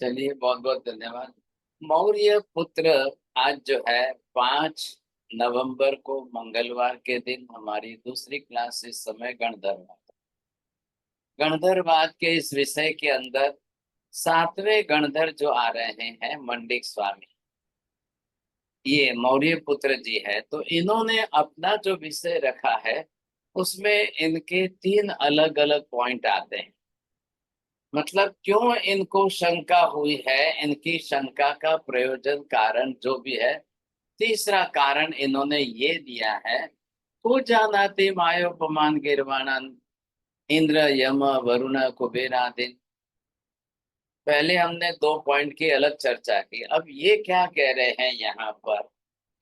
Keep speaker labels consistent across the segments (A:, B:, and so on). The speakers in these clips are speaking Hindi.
A: चलिए, बहुत बहुत धन्यवाद। मौर्य पुत्र आज जो है 5 नवंबर को मंगलवार के दिन हमारी दूसरी क्लास इस समय गणधर्व। गणधरवाद के इस विषय के अंदर 7वें गणधर जो आ रहे हैं मंडिक स्वामी, ये मौर्य पुत्र जी है। तो इन्होंने अपना जो विषय रखा है उसमें इनके 3 अलग अलग पॉइंट आते हैं। मतलब क्यों इनको शंका हुई है, इनकी शंका का प्रयोजन कारण जो भी है। तीसरा कारण इन्होंने ये दिया है, को जानाति मायोपमान गिरवाणन इंद्र यम वरुण कुबेरादि। पहले हमने 2 पॉइंट की अलग चर्चा की। अब ये क्या कह रहे हैं यहाँ पर,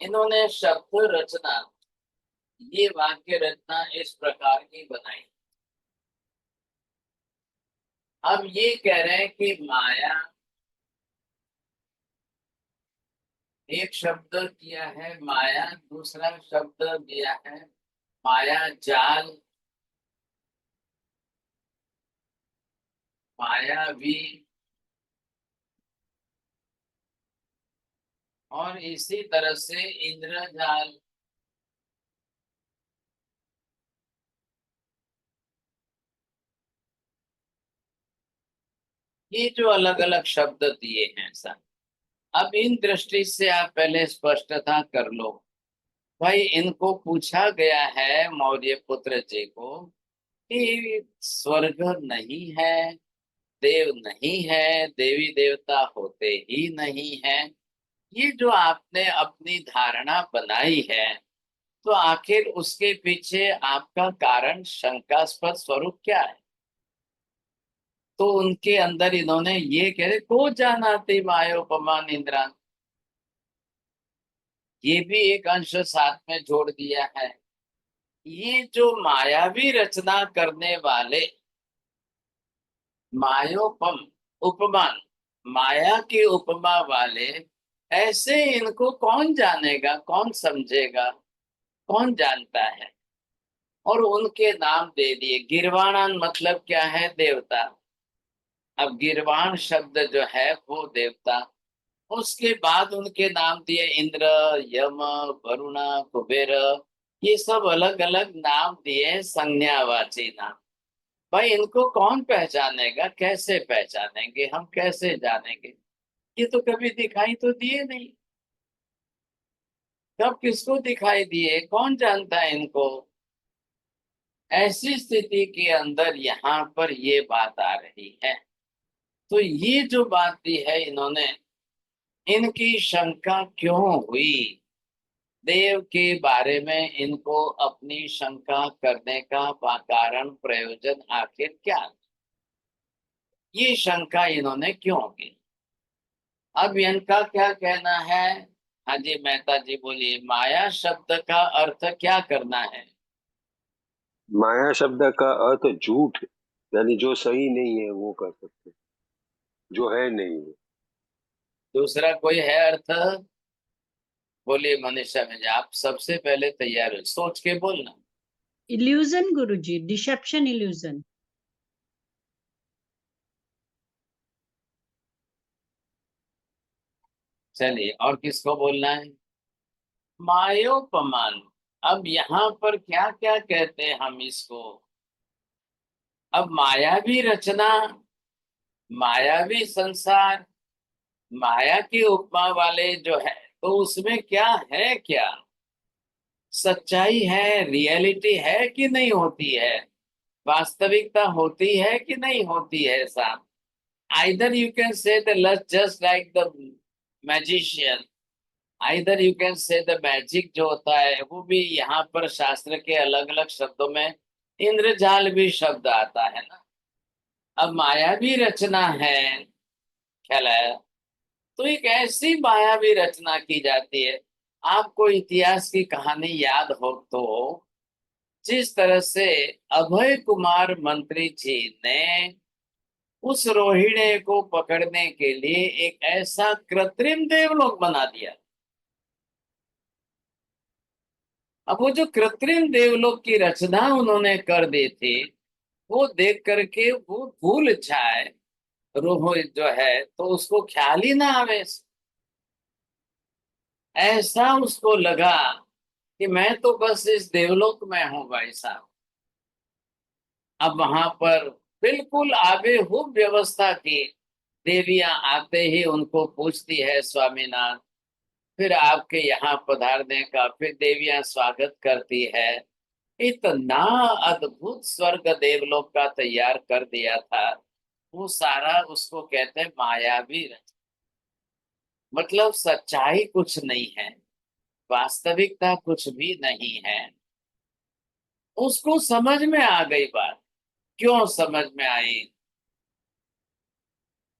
A: इन्होंने शब्द रचना, ये वाक्य रचना इस प्रकार की बनाई। अब ये कह रहे हैं कि माया, एक शब्द किया है माया, दूसरा शब्द दिया है माया जाल, मायावी, और इसी तरह से इंद्रजाल। ये जो अलग अलग शब्द दिए हैं सर, अब इन दृष्टि से आप पहले स्पष्टता कर लो। भाई, इनको पूछा गया है मौर्य पुत्र जी को कि स्वर्ग नहीं है, देव नहीं है, देवी देवता होते ही नहीं है, ये जो आपने अपनी धारणा बनाई है, तो आखिर उसके पीछे आपका कारण शंकास्पद स्वरूप क्या है। तो उनके अंदर इन्होंने ये कह रहे, को जानाति मायोपमान इंद्रान, ये भी एक अंश साथ में जोड़ दिया है। ये जो मायावी रचना करने वाले, मायोपम, उपमान, माया की उपमा वाले, ऐसे इनको कौन जानेगा, कौन समझेगा, कौन जानता है। और उनके नाम दे दिए। गिरवाणान मतलब क्या है, देवता। अब गिरवाण शब्द जो है वो देवता। उसके बाद उनके नाम दिए इंद्र, यम, वरुण, कुबेर, ये सब अलग अलग नाम दिए, संज्ञावाची नाम। भाई, इनको कौन पहचानेगा, कैसे पहचानेंगे, हम कैसे जानेंगे। ये तो कभी दिखाई तो दिए नहीं। कब किसको दिखाई दिए, कौन जानता है इनको। ऐसी स्थिति के अंदर यहाँ पर ये बात आ रही है। तो ये जो बात दी है इन्होंने, इनकी शंका क्यों हुई, देव के बारे में इनको अपनी शंका करने का कारण प्रयोजन आखिर क्या, ये शंका इन्होंने क्यों की। अब इनका क्या कहना है। हाँ जी, मेहता जी बोलिए, माया शब्द का अर्थ क्या करना है।
B: माया शब्द का अर्थ झूठ, यानी जो सही नहीं है वो कर सकते, जो है नहीं है।
A: दूसरा कोई है अर्थ। बोलिए मनीषा में, आप सबसे पहले तैयार हो, सोच के बोलना।
C: इल्यूजन गुरुजी, डिसेप्शन इल्यूजन।
A: चलिए, और किसको बोलना है। मायोपमान। अब यहाँ पर क्या क्या कहते हैं हम इसको। अब मायावी रचना, मायावी संसार, माया की उपमा वाले जो है, तो उसमें क्या है, क्या सच्चाई है, रियलिटी है कि नहीं होती है, वास्तविकता होती है कि नहीं होती है साहब। Either you can say the just like the magician, either you can say the magic जो होता है, वो भी यहाँ पर शास्त्र के अलग अलग शब्दों में इंद्रजाल भी शब्द आता है ना। अब मायावी रचना है, ख्याल है। तो एक ऐसी मायावी रचना की जाती है। आपको इतिहास की कहानी याद हो तो, जिस तरह से अभय कुमार मंत्री जी ने उस रोहिणी को पकड़ने के लिए एक ऐसा कृत्रिम देवलोक बना दिया। अब वो जो कृत्रिम देवलोक की रचना उन्होंने कर दी थी, वो देख करके वो भूल जाए रूह जो है तो उसको ख्याल ही ना आवे। ऐसा उसको लगा कि मैं तो बस इस देवलोक में हूं भाई साहब। अब वहां पर बिल्कुल आबेहूब व्यवस्था की। देवियां आते ही उनको पूछती है स्वामीनाथ, फिर आपके यहाँ पधारने का, फिर देवियां स्वागत करती है। इतना अद्भुत स्वर्ग देवलोक का तैयार कर दिया था। वो सारा उसको कहते हैं मायावी रच। मतलब सच्चाई कुछ नहीं है, वास्तविकता कुछ भी नहीं है। उसको समझ में आ गई बात। क्यों समझ में आई?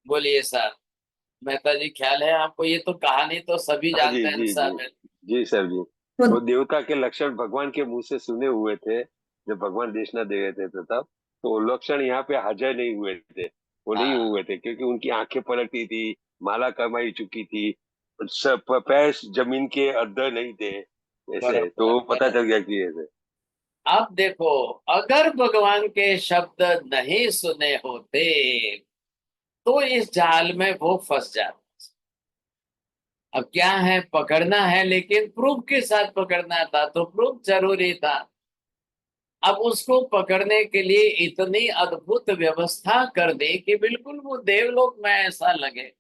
A: बोलिए सर। मेहता जी, ख्याल है आपको? ये तो कहानी तो सभी
B: हाँ जी
A: जानते हैं
B: जी जी।
A: सब।
B: जी सर जी। वो देवता के लक्षण भगवान के मुंह से सुने हुए थे, जब भगवान देशना दे रहे थे तो तब। तो वो लक्षण यहाँ पे हाजिर नहीं हुए थे। वो नहीं
A: हाँ,
B: हुए थे क्योंकि उनकी आंखें पलटी थी, माला कमाई चुकी थी, सब पैर जमीन के अंदर नहीं थे। ऐसे तो
A: बरोबर
B: वो पता
A: बरोबर।
B: चल गया कि ऐसे।
A: अब देखो, अगर भगवान के शब्द नहीं सुने होते तो इस जाल में वो फंस जाता। अब क्या है, पकड़ना है, लेकिन प्रूफ के साथ पकड़ना था, तो प्रूफ जरूरी था। अब उसको पकड़ने के लिए इतनी अद्भुत व्यवस्था कर दी कि बिल्कुल वो देवलोक में ऐसा लगे।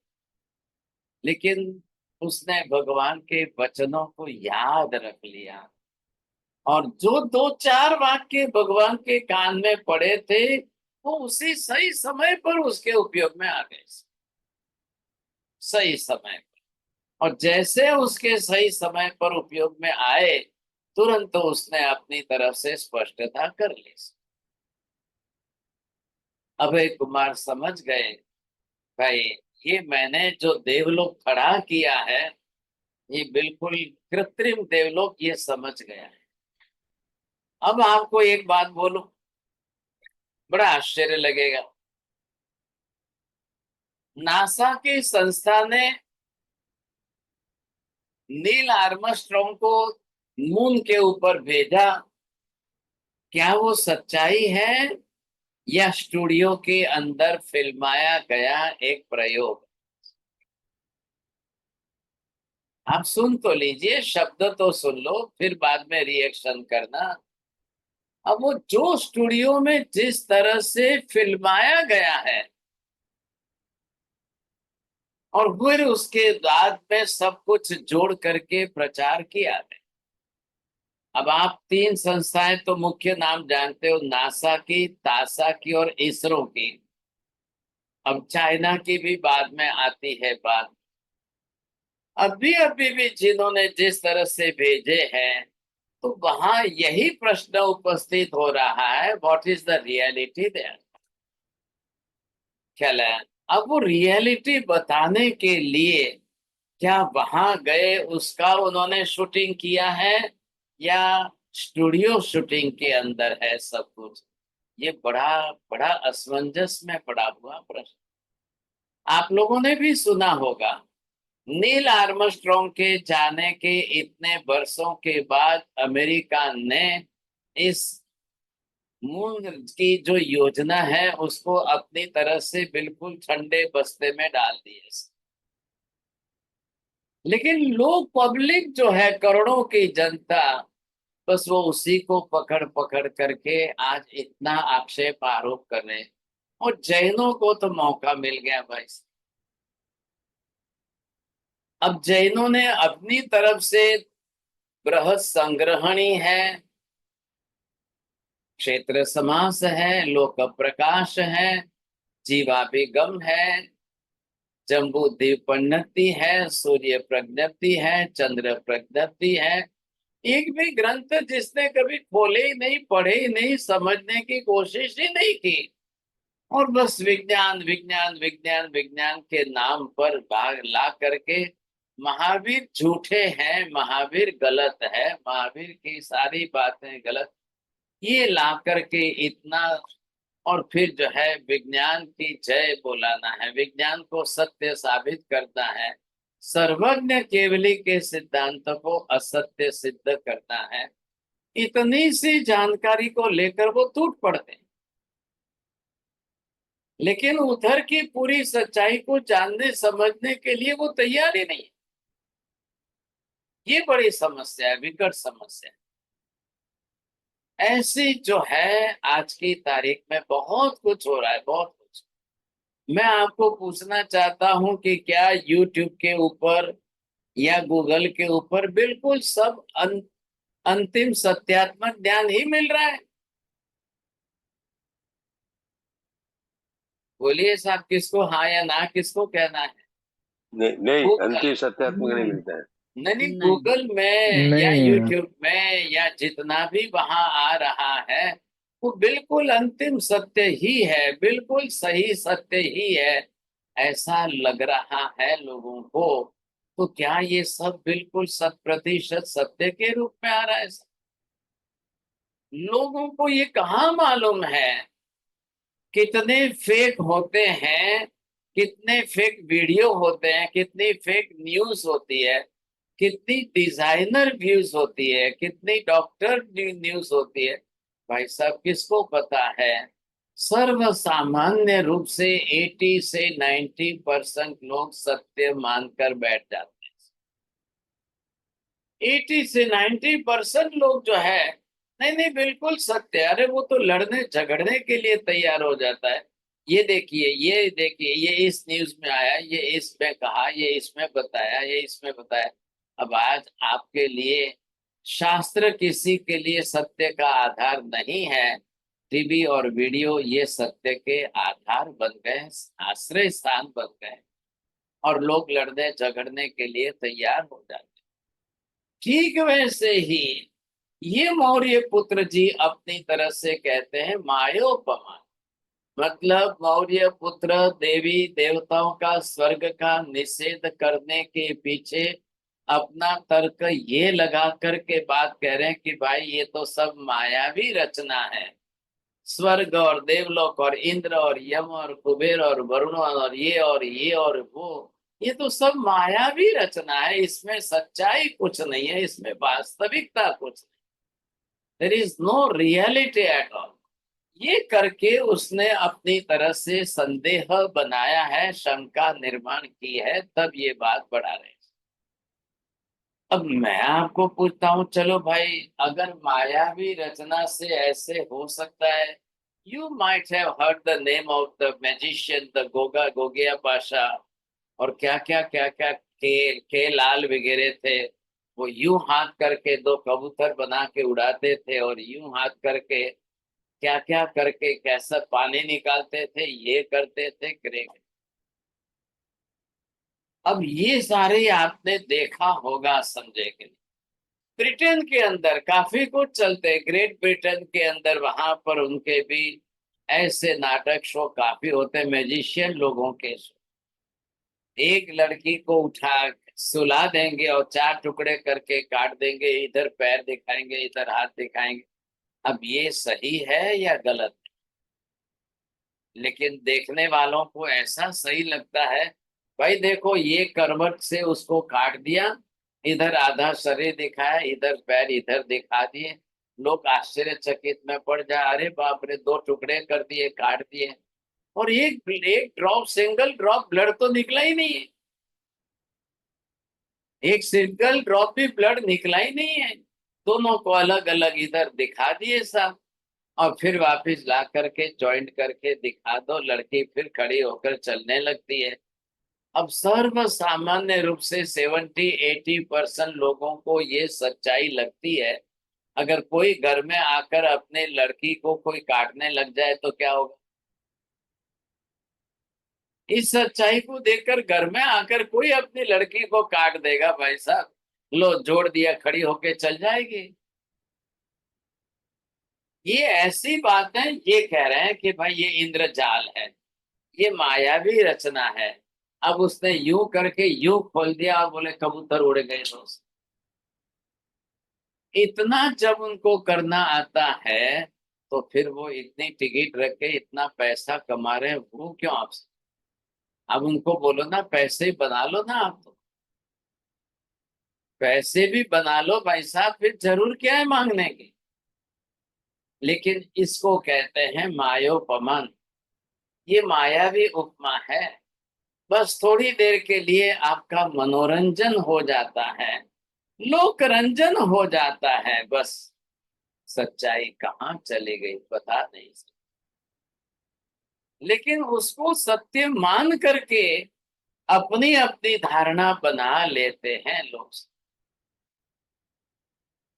A: लेकिन उसने भगवान के वचनों को याद रख लिया, और जो दो चार वाक्य भगवान के कान में पड़े थे वो उसी सही समय पर उसके उपयोग में आ गए। सही समय पर। और जैसे उसके सही समय पर उपयोग में आए, तुरंत तो उसने अपनी तरफ से स्पष्टता कर ली। अभय कुमार समझ गए, भाई ये मैंने जो देवलोक खड़ा किया है ये बिल्कुल कृत्रिम देवलोक, ये समझ गया है। अब आपको एक बात बोलूं, बड़ा आश्चर्य लगेगा। नासा की संस्था ने नील आर्मस्ट्रॉन्ग को मून के ऊपर भेजा। क्या वो सच्चाई है या स्टूडियो के अंदर फिल्माया गया एक प्रयोग? आप सुन तो लीजिए, शब्द तो सुन लो, फिर बाद में रिएक्शन करना। अब वो जो स्टूडियो में जिस तरह से फिल्माया गया है, और फिर उसके बाद में सब कुछ जोड़ करके प्रचार किया है। अब आप तीन संस्थाएं तो मुख्य नाम जानते हो, नासा की, तासा की और इसरो की। अब चाइना की भी बाद में आती है बात। अभी अभी भी जिन्होंने जिस तरह से भेजे हैं, तो वहां यही प्रश्न उपस्थित हो रहा है, what is the reality there. ख्याल है? अब वो रियलिटी बताने के लिए क्या वहां गए, उसका उन्होंने शूटिंग किया है, या स्टूडियो शूटिंग के अंदर है सब कुछ? ये बड़ा बड़ा असमंजस में पड़ा हुआ प्रश्न। आप लोगों ने भी सुना होगा, नील आर्मस्ट्रॉन्ग के जाने के इतने वर्षों के बाद अमेरिका ने इस मून की जो योजना है उसको अपनी तरह से बिल्कुल ठंडे बस्ते में डाल दिए। लेकिन लोग, पब्लिक जो है, करोड़ों की जनता, बस वो उसी को पकड़ पकड़ करके आज इतना आक्षेप आरोप कर रहे हैं। और जैनों को तो मौका मिल गया भाई। अब जैनों ने अपनी तरफ से बृहद संग्रहणी है, क्षेत्र समास है, लोक प्रकाश है, जीवाभिगम है, जम्बू द्वीपन्नति है, सूर्य प्रज्ञप्ति है, चंद्र प्रज्ञप्ति है। एक भी ग्रंथ जिसने कभी खोले ही नहीं, पढ़े ही नहीं, समझने की कोशिश ही नहीं की, और बस विज्ञान विज्ञान विज्ञान विज्ञान के नाम पर भाग ला करके, महावीर झूठे हैं, महावीर गलत है, महावीर की सारी बातें गलत, ये ला करके इतना। और फिर जो है विज्ञान की जय बोलाना है, विज्ञान को सत्य साबित करना है, सर्वज्ञ केवली के सिद्धांत को असत्य सिद्ध करना है। इतनी सी जानकारी को लेकर वो टूट पड़ते हैं। लेकिन उधर की पूरी सच्चाई को जानने समझने के लिए वो तैयार ही नहीं है। ये बड़ी समस्या है, विकट समस्या है। ऐसी जो है आज की तारीख में बहुत कुछ हो रहा है, बहुत कुछ। मैं आपको पूछना चाहता हूं कि क्या यूट्यूब के ऊपर या गूगल के ऊपर बिल्कुल सब अंतिम सत्यात्मक ज्ञान ही मिल रहा है? बोलिए साहब, किसको हाँ या ना, किसको कहना है?
B: नहीं नहीं,
A: गूगल,
B: अंतिम सत्यात्मक नहीं
C: नहीं
B: मिलता है।
A: नहीं नहीं,
C: नहीं
A: गूगल में या
D: नहीं है।
A: यूट्यूब में या जितना भी वहां आ रहा है वो बिल्कुल अंतिम सत्य ही है, बिल्कुल सही सत्य ही है, ऐसा लग रहा है लोगों को। तो क्या ये सब बिल्कुल 100% सत्य के रूप में आ रहा है? लोगों को ये कहाँ मालूम है कितने फेक होते हैं, कितने फेक वीडियो होते हैं, कितनी फेक न्यूज होती है, कितनी डिजाइनर व्यूज होती है, कितनी डॉक्टर न्यूज होती है। भाई साहब, किसको पता है? सर्व सामान्य रूप से 80 से 90% लोग सत्य मानकर बैठ जाते हैं। 80 से 90% लोग जो है, नहीं नहीं बिल्कुल सत्य, अरे वो तो लड़ने झगड़ने के लिए तैयार हो जाता है। ये देखिए, ये देखिए, ये इस न्यूज में आया, ये इसमें कहा, ये इसमें बताया, ये इसमें बताया। अब आज आपके लिए शास्त्र किसी के लिए सत्य का आधार नहीं है। टीवी और वीडियो ये सत्य के आधार बन गए, आश्रय स्थान बन गए, और लोग लड़ने झगड़ने के लिए तैयार हो जाते हैं। ठीक वैसे ही ये मौर्य पुत्र जी अपनी तरह से कहते हैं मायोपमान, मतलब मौर्य पुत्र देवी देवताओं का स्वर्ग का निषेध करने के पीछे अपना तर्क ये लगा करके बात कह रहे हैं कि भाई ये तो सब मायावी रचना है। स्वर्ग और देवलोक और इंद्र और यम और कुबेर और वरुण और ये और वो, ये तो सब मायावी रचना है, इसमें सच्चाई कुछ नहीं है, इसमें वास्तविकता कुछ नहीं, there is no reality at all. ये करके उसने अपनी तरह से संदेह बनाया है, शंका निर्माण की है, तब ये बात बढ़ा रहे हैं। अब मैं आपको पूछता हूँ, चलो भाई, अगर मायावी रचना से ऐसे हो सकता है, you might have heard the name of the magician, the Goga Gogia Pasha, और क्या क्या के लाल वगैरह थे। वो यूं हाथ करके दो कबूतर बना के उड़ाते थे, और यूं हाथ करके क्या क्या करके कैसा पानी निकालते थे, ये करते थे ग्रेट। अब ये सारे आपने देखा होगा समझे के लिए। ब्रिटेन के अंदर काफी कुछ चलते, ग्रेट ब्रिटेन के अंदर वहां पर उनके भी ऐसे नाटक शो काफी होते, मैजिशियन लोगों के शो। एक लड़की को उठा सुला देंगे और 4 टुकड़े करके काट देंगे, इधर पैर दिखाएंगे, इधर हाथ दिखाएंगे। अब ये सही है या गलत? लेकिन देखने वालों को ऐसा सही लगता है। भाई देखो, ये करवट से उसको काट दिया, इधर आधा शरीर दिखाया, इधर पैर इधर दिखा दिए। लोग आश्चर्यचकित में पड़ जाए, अरे बाप रे, 2 टुकड़े कर दिए, काट दिए, और एक एक ड्रॉप, सिंगल ड्रॉप ब्लड तो निकला ही नहीं है। एक सिंगल ड्रॉप भी ब्लड निकला ही नहीं है। दोनों को अलग अलग इधर दिखा दिए साहब, और फिर वापस ला करके जॉइंट करके दिखा दो, लड़की फिर खड़ी होकर चलने लगती है। अब सर्व सामान्य रूप से 70-80% लोगों को ये सच्चाई लगती है। अगर कोई घर में आकर अपने लड़की को कोई काटने लग जाए तो क्या होगा? इस सच्चाई को देखकर घर में आकर कोई अपनी लड़की को काट देगा भाई साहब, लो जोड़ दिया, खड़ी होके चल जाएगी। ये ऐसी बात है, ये कह रहे हैं कि भाई ये इंद्रजाल है, ये मायावी रचना है। अब उसने यूं करके यूं खोल दिया और बोले कबूतर उड़ गए दोस्त। इतना जब उनको करना आता है तो फिर वो इतनी टिकट रख के इतना पैसा कमा रहे हैं, वो क्यों आपसे? अब उनको बोलो ना, पैसे बना लो ना, आप तो पैसे भी बना लो भाई साहब, फिर जरूर क्या है मांगने की। लेकिन इसको कहते हैं मायोपमन। ये मायावी उपमा है। बस थोड़ी देर के लिए आपका मनोरंजन हो जाता है, लोकरंजन हो जाता है, बस सच्चाई कहाँ चली गई पता नहीं। लेकिन उसको सत्य मान करके अपनी अपनी धारणा बना लेते हैं लोग।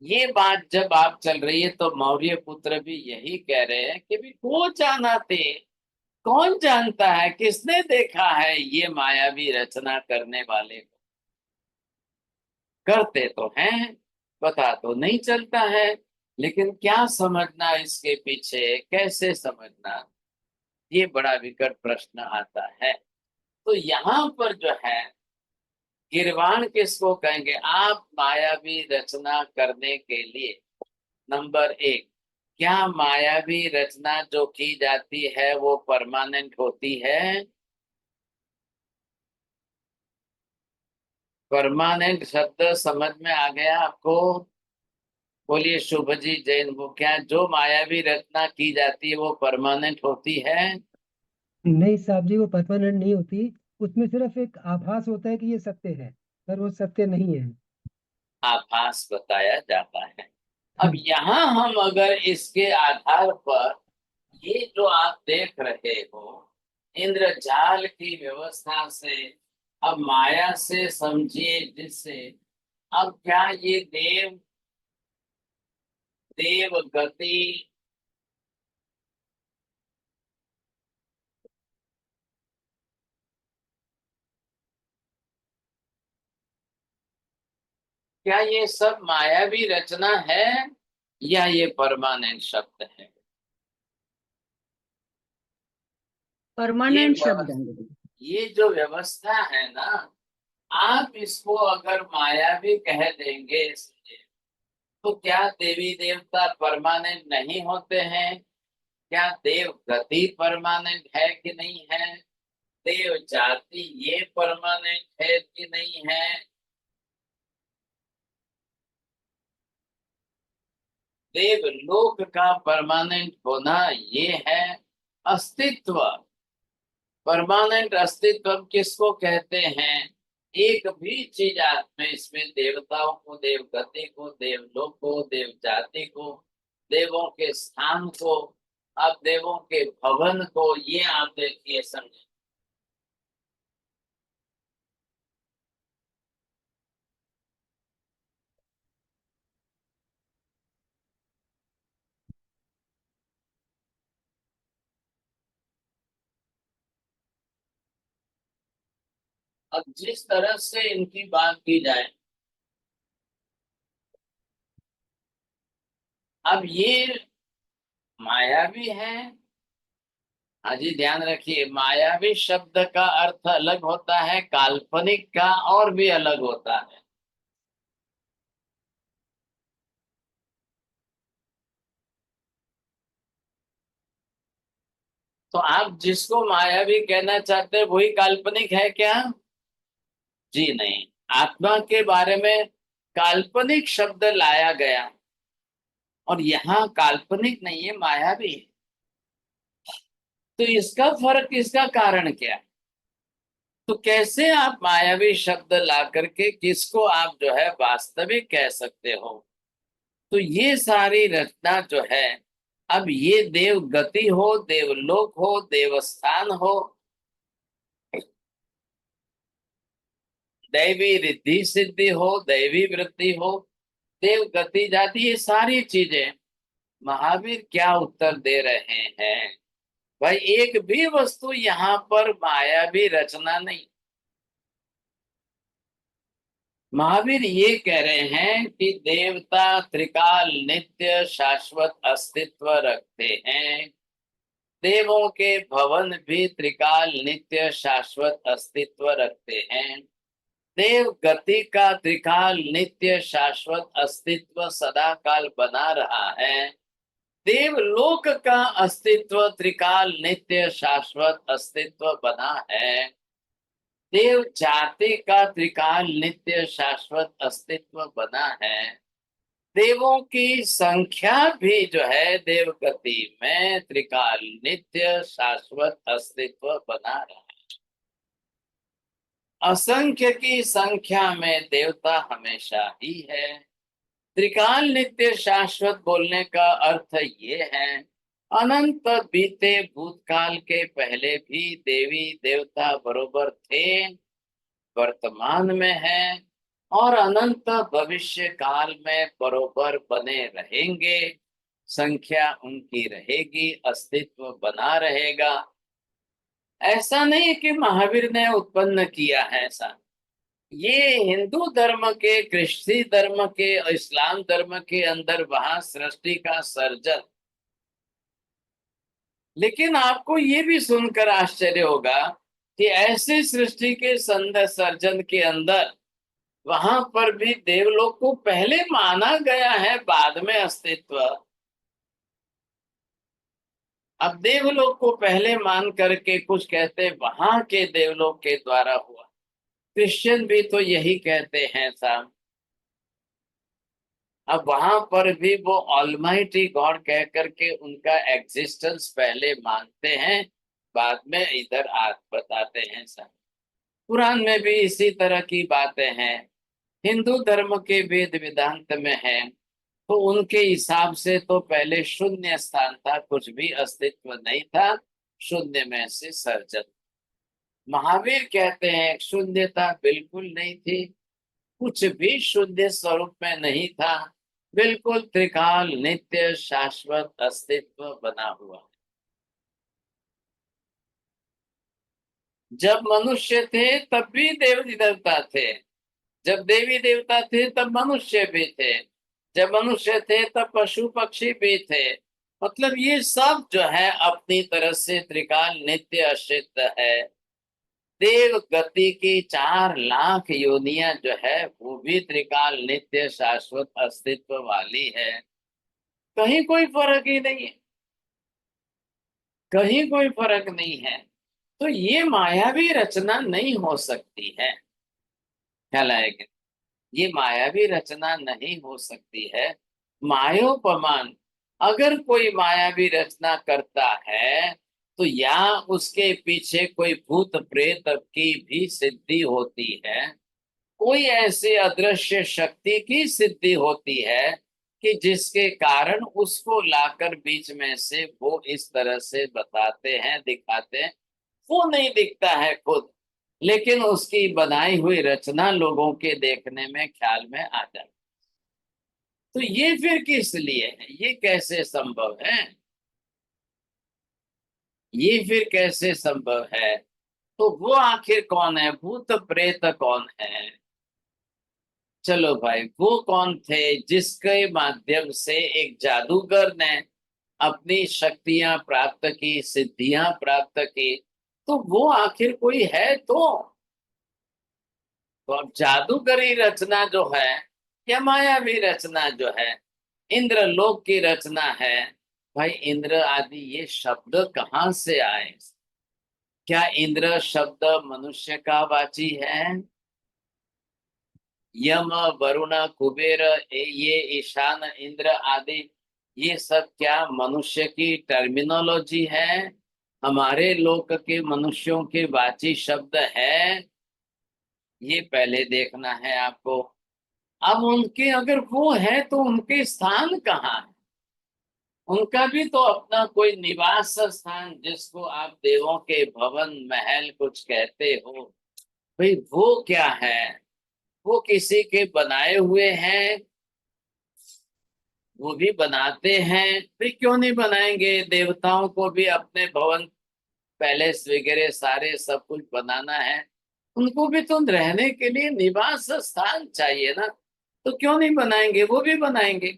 A: ये बात जब आप चल रही है तो मौर्य पुत्र भी यही कह रहे हैं कि भी को जाना थे, कौन जानता है, किसने देखा है ये मायावी रचना करने वाले को। करते तो हैं, पता तो नहीं चलता है, लेकिन क्या समझना इसके पीछे, कैसे समझना, ये बड़ा विकट प्रश्न आता है। तो यहाँ पर जो है गिरवाण किसको कहेंगे? आप मायावी रचना करने के लिए नंबर एक, क्या मायावी रचना जो की जाती है वो परमानेंट होती है? परमानेंट शब्द समझ में आ गया आपको? बोलिए शुभ जी जैन, वो क्या जो मायावी रचना की जाती है वो परमानेंट होती है?
D: नहीं साहब जी, वो परमानेंट नहीं होती। उसमें सिर्फ एक आभास होता है कि ये सत्य है, पर वो सत्य नहीं है।
A: आभास बताया जाता है। अब यहाँ हम अगर इसके आधार पर ये जो आप देख रहे हो इंद्रजाल की व्यवस्था से, अब माया से समझिए जिससे, अब क्या ये देव देव गति, क्या ये सब मायावी रचना है या ये परमानेंट शब्द है?
C: परमानेंट शब्द है।
A: ये जो व्यवस्था है ना, आप इसको अगर मायावी कह देंगे तो क्या देवी देवता परमानेंट नहीं होते हैं? क्या देव गति परमानेंट है कि नहीं है? देव जाति ये परमानेंट है कि नहीं है? देव लोक का परमानेंट होना ये है अस्तित्व। परमानेंट अस्तित्व किसको कहते हैं? एक भी चीज में इसमें देवताओं को, देव गति को, देवलोक को, देव जाति को, देवों के स्थान को, अब देवों के भवन को, ये आप देखिए समझे। अब जिस तरह से इनकी बात की जाए, अब ये मायावी है। हाँ जी, ध्यान रखिए, मायावी शब्द का अर्थ अलग होता है, काल्पनिक का और भी अलग होता है। तो आप जिसको मायावी कहना चाहते हैं वही काल्पनिक है क्या? जी नहीं, आत्मा के बारे में काल्पनिक शब्द लाया गया और यहाँ काल्पनिक नहीं है, मायावी है। तो इसका फर्क, इसका कारण क्या है? तो कैसे आप मायावी शब्द ला करके किसको आप जो है वास्तविक कह सकते हो? तो ये सारी रचना जो है, अब ये देव गति हो, देवलोक हो, देवस्थान हो, दैवी रिद्धि सिद्धि हो, दैवी वृत्ति हो, देव गति जाति, ये सारी चीजें महावीर क्या उत्तर दे रहे हैं? भाई एक भी वस्तु यहाँ पर मायावी रचना नहीं। महावीर ये कह रहे हैं कि देवता त्रिकाल नित्य शाश्वत अस्तित्व रखते हैं, देवों के भवन भी त्रिकाल नित्य शाश्वत अस्तित्व रखते हैं, देव गति का त्रिकाल नित्य शाश्वत अस्तित्व सदा काल बना रहा है, देवलोक का अस्तित्व त्रिकाल नित्य शाश्वत अस्तित्व बना है, देव जाति का त्रिकाल नित्य शाश्वत अस्तित्व बना है, देवों की संख्या भी जो है देवगति में त्रिकाल नित्य शाश्वत अस्तित्व बना रहा है। असंख्य की संख्या में देवता हमेशा ही है। त्रिकाल नित्य शाश्वत बोलने का अर्थ ये है, अनंत बीते भूतकाल के पहले भी देवी देवता बरोबर थे, वर्तमान में है और अनंत भविष्य काल में बरोबर बने रहेंगे। संख्या उनकी रहेगी, अस्तित्व बना रहेगा। ऐसा नहीं कि महावीर ने उत्पन्न किया है, ऐसा ये हिंदू धर्म के, क्रिश्ची धर्म के, इस्लाम धर्म के अंदर वहां सृष्टि का सर्जन। लेकिन आपको ये भी सुनकर आश्चर्य होगा कि ऐसी सृष्टि के सर्जन के अंदर वहां पर भी देवलोक को पहले माना गया है, बाद में अस्तित्व। अब देवलोक को पहले मान करके कुछ कहते वहां के देवलोक के द्वारा हुआ। क्रिश्चियन भी तो यही कहते हैं साहब। अब वहां पर भी वो ऑलमाइटी गॉड कह करके उनका एग्जिस्टेंस पहले मानते हैं, बाद में इधर बताते हैं साहब। कुरान में भी इसी तरह की बातें हैं। हिंदू धर्म के वेद वेदांत में है, तो उनके हिसाब से तो पहले शून्य स्थान था, कुछ भी अस्तित्व नहीं था, शून्य में से सर्जन। महावीर कहते हैं शून्यता बिल्कुल नहीं थी, कुछ भी शून्य स्वरूप में नहीं था, बिल्कुल त्रिकाल नित्य शाश्वत अस्तित्व बना हुआ। जब मनुष्य थे तब भी देवी देवता थे, जब देवी देवता थे तब मनुष्य भी थे, जब मनुष्य थे तब पशु पक्षी भी थे। मतलब ये सब जो है अपनी तरह से त्रिकाल नित्य असिद्ध है। देव गति की 4 लाख योनियां जो है वो भी त्रिकाल नित्य शाश्वत अस्तित्व वाली है। कहीं कोई फर्क ही नहीं है, कहीं कोई फर्क नहीं है। तो ये मायावी रचना नहीं हो सकती है, ख्याल आएगा। ये मायावी रचना नहीं हो सकती है। मायोपमान अगर कोई मायावी रचना करता है तो या उसके पीछे कोई भूत प्रेत की भी सिद्धि होती है, कोई ऐसी अदृश्य शक्ति की सिद्धि होती है कि जिसके कारण उसको लाकर बीच में से वो इस तरह से बताते हैं, दिखाते हैं। वो नहीं दिखता है खुद, लेकिन उसकी बनाई हुई रचना लोगों के देखने में, ख्याल में आ जाती। तो ये फिर किस लिए है, ये कैसे संभव है, ये फिर कैसे संभव है? तो वो आखिर कौन है, भूत प्रेत कौन है? चलो भाई, वो कौन थे जिसके माध्यम से एक जादूगर ने अपनी शक्तियां प्राप्त की, सिद्धियां प्राप्त की? तो वो आखिर कोई है तो अब जादूगरी रचना जो है या मायावी रचना जो है, इंद्रलोक की रचना है, भाई इंद्र आदि ये शब्द कहाँ से आए? क्या इंद्र शब्द मनुष्य का वाची है? यम वरुण कुबेर ये ईशान इंद्र आदि ये सब क्या मनुष्य की टर्मिनोलॉजी है? हमारे लोक के मनुष्यों के वाची शब्द है? ये पहले देखना है आपको। अब उनके अगर वो है तो उनके स्थान कहाँ है? उनका भी तो अपना कोई निवास स्थान, जिसको आप देवों के भवन महल कुछ कहते हो, भाई वो क्या है? वो किसी के बनाए हुए हैं? वो भी बनाते हैं, भाई क्यों नहीं बनाएंगे? देवताओं को भी अपने भवन पैलेस वगैरह सारे सब कुछ बनाना है, उनको भी तो रहने के लिए निवास स्थान चाहिए ना, तो क्यों नहीं बनाएंगे? वो भी बनाएंगे।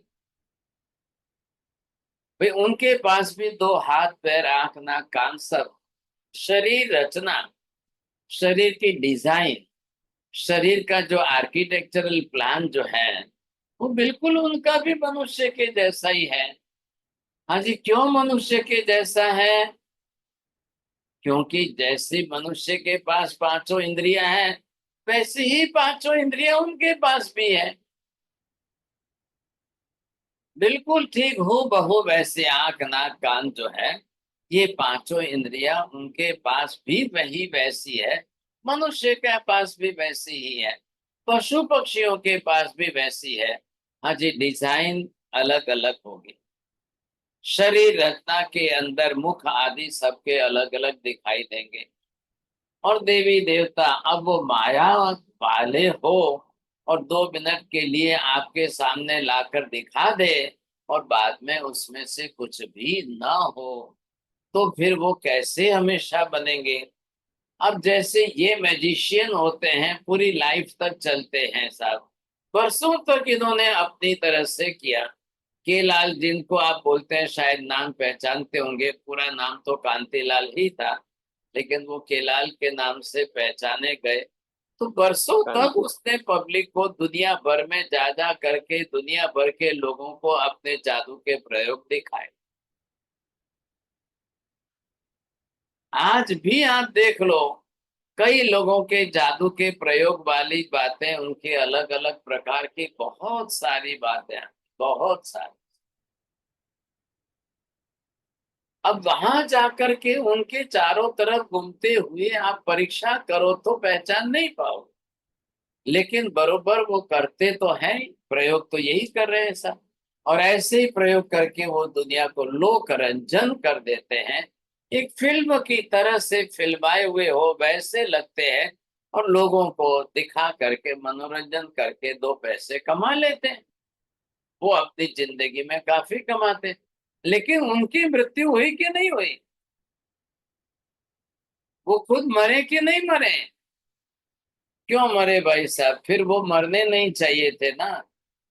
A: भाई उनके पास भी 2 हाथ पैर आंख नाक कान सब, शरीर रचना, शरीर की डिजाइन, शरीर का जो आर्किटेक्चरल प्लान जो है वो बिल्कुल उनका भी मनुष्य के जैसा ही है। हाँ जी, क्यों मनुष्य के जैसा है? क्योंकि जैसे मनुष्य के पास 5 इंद्रियां हैं, वैसे ही 5 इंद्रियां उनके पास भी है। बिल्कुल ठीक हो बहू वैसे आंख नाक कान जो है, ये पांचों इंद्रियां उनके पास भी वही वैसी है, मनुष्य के पास भी वैसी ही है, पशु पक्षियों के पास भी वैसी है। हाँ जी, डिजाइन अलग अलग होगी। शरीर रचना के अंदर मुख आदि सबके अलग अलग दिखाई देंगे। और देवी देवता अब वो माया वाले हो और 2 मिनट के लिए आपके सामने लाकर दिखा दे और बाद में उसमें से कुछ भी ना हो, तो फिर वो कैसे हमेशा बनेंगे। अब जैसे ये मैजिशियन होते हैं, पूरी लाइफ तक चलते हैं साहब, वर्षों तक इन्होंने अपनी तरह से किया। केलाल जिनको आप बोलते हैं, शायद नाम पहचानते होंगे, पूरा नाम तो कांतिलाल ही था, लेकिन वो केलाल के नाम से पहचाने गए। तो वर्षों तक
B: कांति।
A: उसने पब्लिक को दुनिया भर में जा जा करके दुनिया भर के लोगों को अपने जादू के प्रयोग दिखाए। आज भी आप देख लो, कई लोगों के जादू के प्रयोग वाली बातें, उनके अलग अलग प्रकार की बहुत सारी बातें हैं, बहुत सारी। अब वहां जाकर के उनके चारों तरफ घूमते हुए आप परीक्षा करो तो पहचान नहीं पाओ, लेकिन बरोबर वो करते तो हैं, प्रयोग तो यही कर रहे हैं सब। और ऐसे ही प्रयोग करके वो दुनिया को लोक रंजन कर देते हैं, एक फिल्म की तरह से फिल्माए हुए हो वैसे लगते हैं, और लोगों को दिखा करके मनोरंजन करके 2 पैसे कमा लेते हैं। वो अपनी जिंदगी में काफी कमाते हैं, लेकिन उनकी मृत्यु हुई कि नहीं हुई, वो खुद मरे कि नहीं मरे। क्यों मरे भाई साहब, फिर वो मरने नहीं चाहिए थे ना,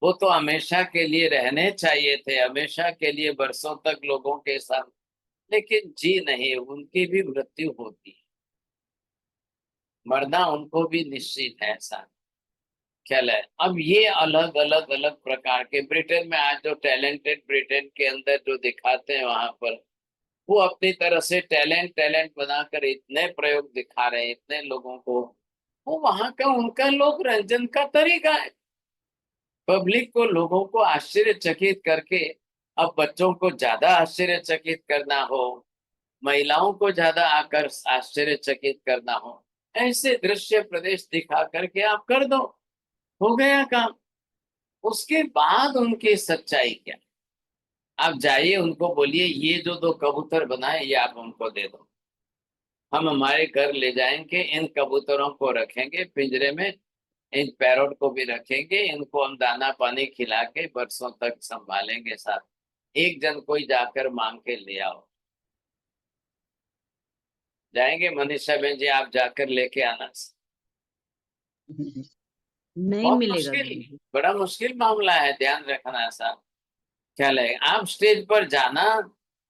A: वो तो हमेशा के लिए रहने चाहिए थे, हमेशा के लिए वर्षों तक लोगों के साथ। लेकिन जी नहीं, उनकी भी मृत्यु होती है, मरना उनको भी निश्चित है, ऐसा ख्याल है। अब ये अलग अलग अलग प्रकार के, ब्रिटेन में आज जो टैलेंटेड, ब्रिटेन के अंदर जो दिखाते हैं वहां पर, वो अपनी तरह से टैलेंट टैलेंट बनाकर इतने प्रयोग दिखा रहे हैं इतने लोगों को। वो वहां का उनका लोक रंजन का तरीका है, पब्लिक को, लोगों को आश्चर्यचकित करके। अब बच्चों को ज्यादा आश्चर्यचकित करना हो, महिलाओं को ज्यादा आकर आश्चर्यचकित करना हो, ऐसे दृश्य प्रदेश दिखा करके आप कर दो, हो गया काम। उसके बाद उनकी सच्चाई क्या, आप जाइए उनको बोलिए ये जो 2 कबूतर बनाए ये आप हमको दे दो, हम हमारे घर ले जाएंगे, इन कबूतरों को रखेंगे पिंजरे में, इन पैरोट को भी रखेंगे, इनको हम दाना पानी खिला के बरसों तक संभालेंगे साथ, एक जन कोई जाकर मांग के ले आओ। जाएंगे मनीषा बहन जी, आप जाकर लेके आना।
C: नहीं
A: बहुत
C: मिलेगा
A: मुश्किल,
C: गुरुजी।
A: बड़ा मुश्किल मामला है, ध्यान रखना ऐसा। क्या लगे, आप स्टेज पर जाना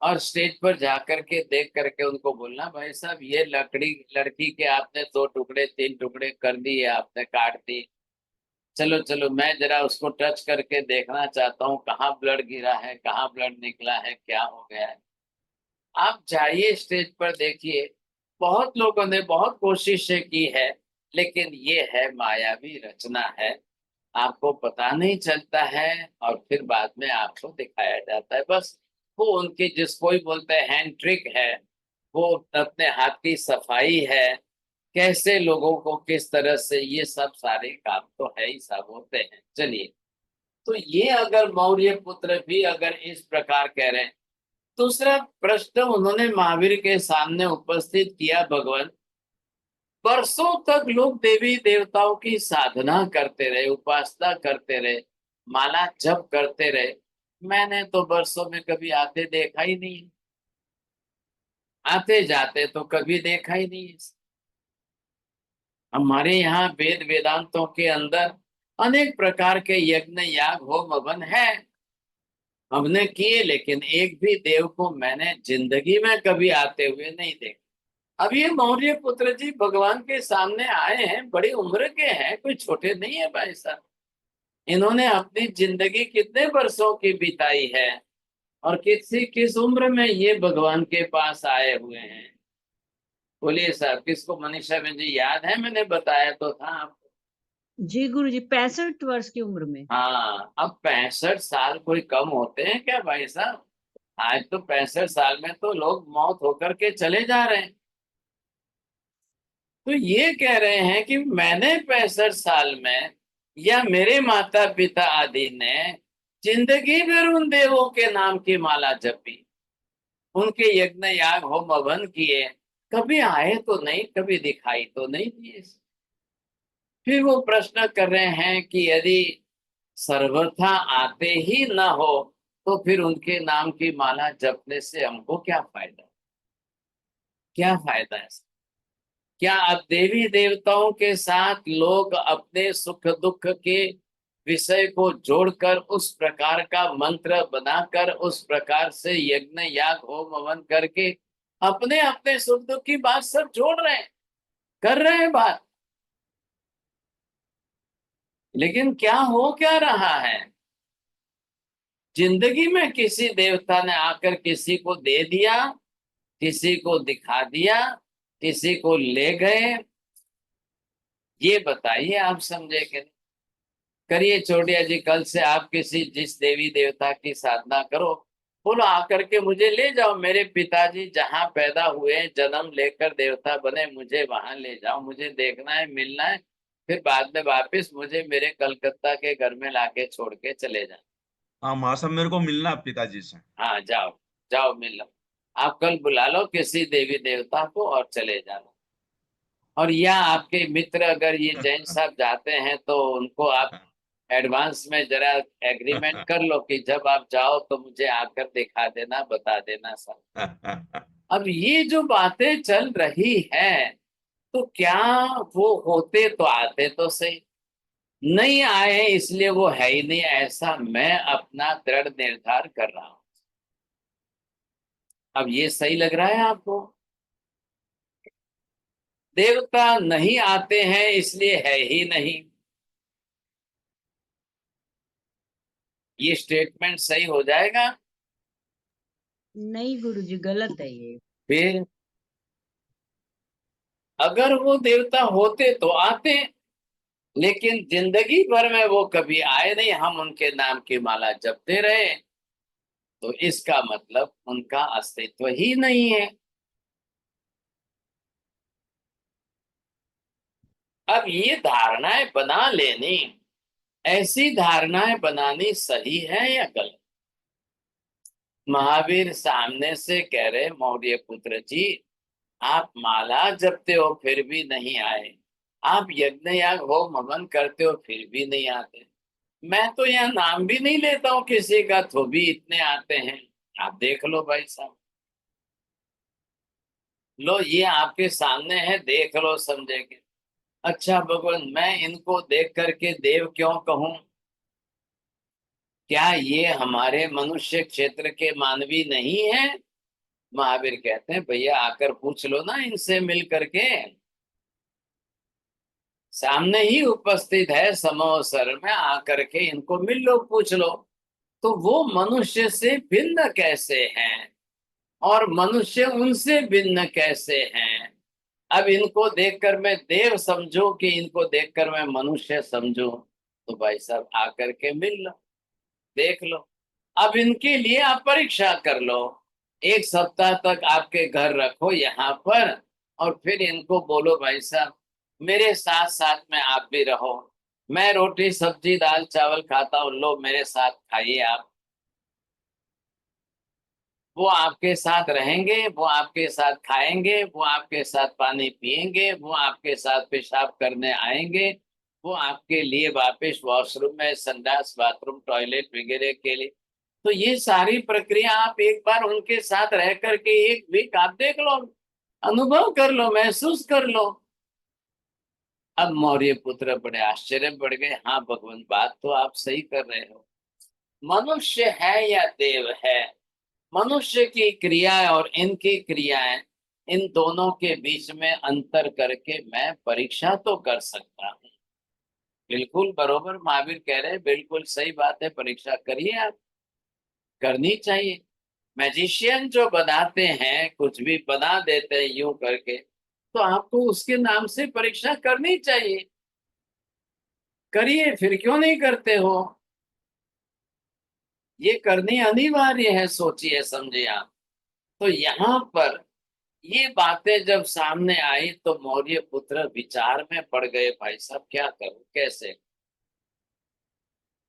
A: और स्टेज पर जाकर के देख करके उनको बोलना, भाई साहब ये लड़की के आपने 2 टुकड़े 3 टुकड़े कर दिए, आपने काट दी, चलो चलो मैं जरा उसको टच करके देखना चाहता हूँ, कहाँ ब्लड गिरा है, कहाँ ब्लड निकला है, क्या हो गया है। आप जाइए स्टेज पर देखिए, बहुत लोगों ने बहुत कोशिशें की है, लेकिन ये है मायावी रचना है, आपको पता नहीं चलता है, और फिर बाद में आपको दिखाया जाता है बस। वो उनकी जिसको ही बोलते हैं हैंड ट्रिक है, वो अपने हाथ की सफाई है, कैसे लोगों को किस तरह से, ये सब सारे काम तो है ही सब होते हैं। चलिए, तो ये अगर मौर्य पुत्र भी अगर इस प्रकार कह रहे हैं, दूसरा प्रश्न उन्होंने महावीर के सामने उपस्थित किया, भगवान वर्षों तक लोग देवी देवताओं की साधना करते रहे, उपासना करते रहे, माला जप करते रहे, मैंने तो वर्षों में कभी आते देखा ही नहीं, आते जाते तो कभी देखा ही नहीं। हमारे यहाँ वेद वेदांतों के अंदर अनेक प्रकार के यज्ञ याग होम हवन है, हमने किए, लेकिन एक भी देव को मैंने जिंदगी में कभी आते हुए नहीं देखा। अब ये मौर्य पुत्र जी भगवान के सामने आए हैं, बड़ी उम्र के हैं, कोई छोटे नहीं है भाई साहब। इन्होंने अपनी जिंदगी कितने वर्षों की बिताई है, और किस उम्र में ये भगवान के पास आए हुए हैं। बोलिए साहब, किसको? मनीषा बहन जी याद है, मैंने बताया तो था आपको।
C: जी गुरुजी, 65 वर्ष की उम्र में।
A: हाँ, अब 65 साल कोई कम होते हैं क्या भाई साहब? आज तो 65 साल में तो लोग मौत होकर के चले जा रहे हैं। तो ये कह रहे हैं कि मैंने 65 साल में या मेरे माता पिता आदि ने जिंदगी भर उन देवों के नाम की माला जपी, उनके यज्ञ याग होम हवन किए, कभी आए तो नहीं, कभी दिखाई तो नहीं दिए। फिर वो प्रश्न कर रहे हैं कि यदि सर्वथा आते ही न हो तो फिर उनके नाम की माला जपने से हमको क्या फायदा? क्या फायदा है? क्या अब देवी देवताओं के साथ लोग अपने सुख दुख के विषय को जोड़कर उस प्रकार का मंत्र बनाकर उस प्रकार से यज्ञ याग होम हवन करके अपने अपने सुख दुख की बात सब जोड़ रहे हैं, कर रहे हैं बात, लेकिन क्या हो क्या रहा है? जिंदगी में किसी देवता ने आकर किसी को दे दिया, किसी को दिखा दिया, किसी को ले गए, ये बताइए आप समझे कि नहीं? करिए चोटिया जी, कल से आप किसी जिस देवी देवता की साधना करो, बोलो आकर के मुझे ले जाओ, मेरे पिताजी जहां पैदा हुए जन्म लेकर देवता बने मुझे वहां ले जाओ, मुझे देखना है, मिलना है, फिर बाद में वापस मुझे मेरे कलकत्ता के घर में लाके छोड़ के चले जाओ।
E: हाँ महाशय, मेरे को मिलना है पिताजी से।
A: हाँ जाओ, जाओ मिल लो। आप कल बुला लो किसी देवी देवता को और चले जाना। और या आपके मित्र अगर ये जैन साहब जाते हैं तो उनको आप एडवांस में जरा एग्रीमेंट कर लो कि जब आप जाओ तो मुझे आकर दिखा देना, बता देना सब। अब ये जो बातें चल रही है, तो क्या वो होते तो आते तो सही, नहीं आए इसलिए वो है ही नहीं, ऐसा मैं अपना दृढ़ निर्धार कर रहा हूं। अब ये सही लग रहा है आपको? देवता नहीं आते हैं इसलिए है ही नहीं, ये स्टेटमेंट सही हो जाएगा?
C: नहीं गुरुजी, गलत है ये।
A: फिर अगर वो देवता होते तो आते, लेकिन जिंदगी भर में वो कभी आए नहीं, हम उनके नाम की माला जपते रहे, तो इसका मतलब उनका अस्तित्व ही नहीं है। अब ये धारणाएं बना लेनी, ऐसी धारणाएं बनानी सही है या गलत? महावीर सामने से कह रहे, मौर्य पुत्र जी आप माला जपते हो फिर भी नहीं आए, आप यज्ञ याग होम हवन करते हो फिर भी नहीं आते, मैं तो यहाँ नाम भी नहीं लेता हूँ किसी का तो भी इतने आते हैं। आप देख लो भाई साहब, लो ये आपके सामने है, देख लो समझेंगे। अच्छा भगवान, मैं इनको देख करके देव क्यों कहूं? क्या ये हमारे मनुष्य क्षेत्र के मानवी नहीं है? महावीर कहते हैं भैया आकर पूछ लो ना इनसे मिल करके, सामने ही उपस्थित है समोसर में, आकर के इनको मिल लो, पूछ लो तो वो मनुष्य से भिन्न कैसे हैं और मनुष्य उनसे भिन्न कैसे हैं। अब इनको देखकर मैं देव समझूं कि इनको देखकर मैं मनुष्य समझूं, तो भाई साहब आकर के मिल लो, देख लो। अब इनके लिए आप परीक्षा कर लो, 1 सप्ताह तक आपके घर रखो यहाँ पर, और फिर इनको बोलो भाई साहब मेरे साथ साथ में आप भी रहो, मैं रोटी सब्जी दाल चावल खाता हूँ, लो मेरे साथ खाइए आप। वो आपके साथ रहेंगे, वो आपके साथ खाएंगे, वो आपके साथ पानी पिएंगे, वो आपके साथ पेशाब करने आएंगे, वो आपके लिए वापस वॉशरूम में संडास बाथरूम टॉयलेट वगैरह के लिए। तो ये सारी प्रक्रिया आप एक बार उनके साथ रह करके 1 वीक आप देख लो, अनुभव कर लो, महसूस कर लो। अब मौर्य पुत्र बड़े आश्चर्य बढ़ गए, हाँ भगवान बात तो आप सही कर रहे हो, मनुष्य है या देव है, मनुष्य की क्रियाएं और इनकी क्रियाएं, इन दोनों के बीच में अंतर करके मैं परीक्षा तो कर सकता हूँ। बिल्कुल बरोबर महावीर कह रहे हैं, बिल्कुल सही बात है, परीक्षा करिए आप, करनी चाहिए। मैजिशियन जो बनाते हैं, कुछ भी बना देते हैं यूं करके, तो आपको उसके नाम से परीक्षा करनी चाहिए। करिए, फिर क्यों नहीं करते हो? ये करनी अनिवार्य है, सोचिए समझिए आप। तो यहाँ पर ये बातें जब सामने आई तो मौर्य पुत्र विचार में पड़ गए, भाई साहब क्या करूं, कैसे?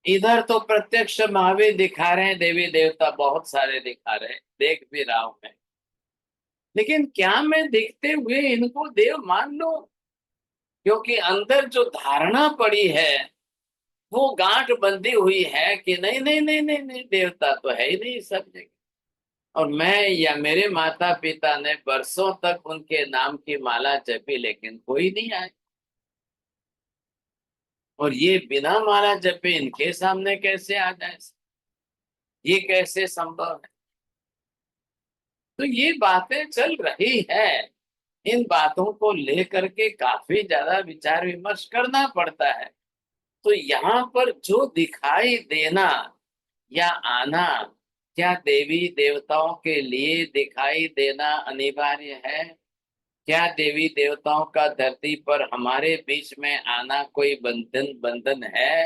A: इधर तो प्रत्यक्ष महावीर दिखा रहे हैं, देवी देवता बहुत सारे दिखा रहे हैं, देख भी रहा हूं मैं, लेकिन क्या मैं दिखते हुए इनको देव मान लूं? क्योंकि अंदर जो धारणा पड़ी है वो गांठ बंधी हुई है कि नहीं नहीं नहीं नहीं नहीं, देवता तो है ही नहीं सब जगह। और मैं या मेरे माता पिता ने बरसों तक उनके नाम की माला जपी, लेकिन कोई नहीं आए। और ये बिना माला जपे इनके सामने कैसे आ जाए? ये कैसे संभव है? तो ये बातें चल रही है, इन बातों को लेकर के काफी ज्यादा विचार विमर्श करना पड़ता है। तो यहाँ पर जो दिखाई देना या आना, क्या देवी देवताओं के लिए दिखाई देना अनिवार्य है? क्या देवी देवताओं का धरती पर हमारे बीच में आना कोई बंधन बंधन है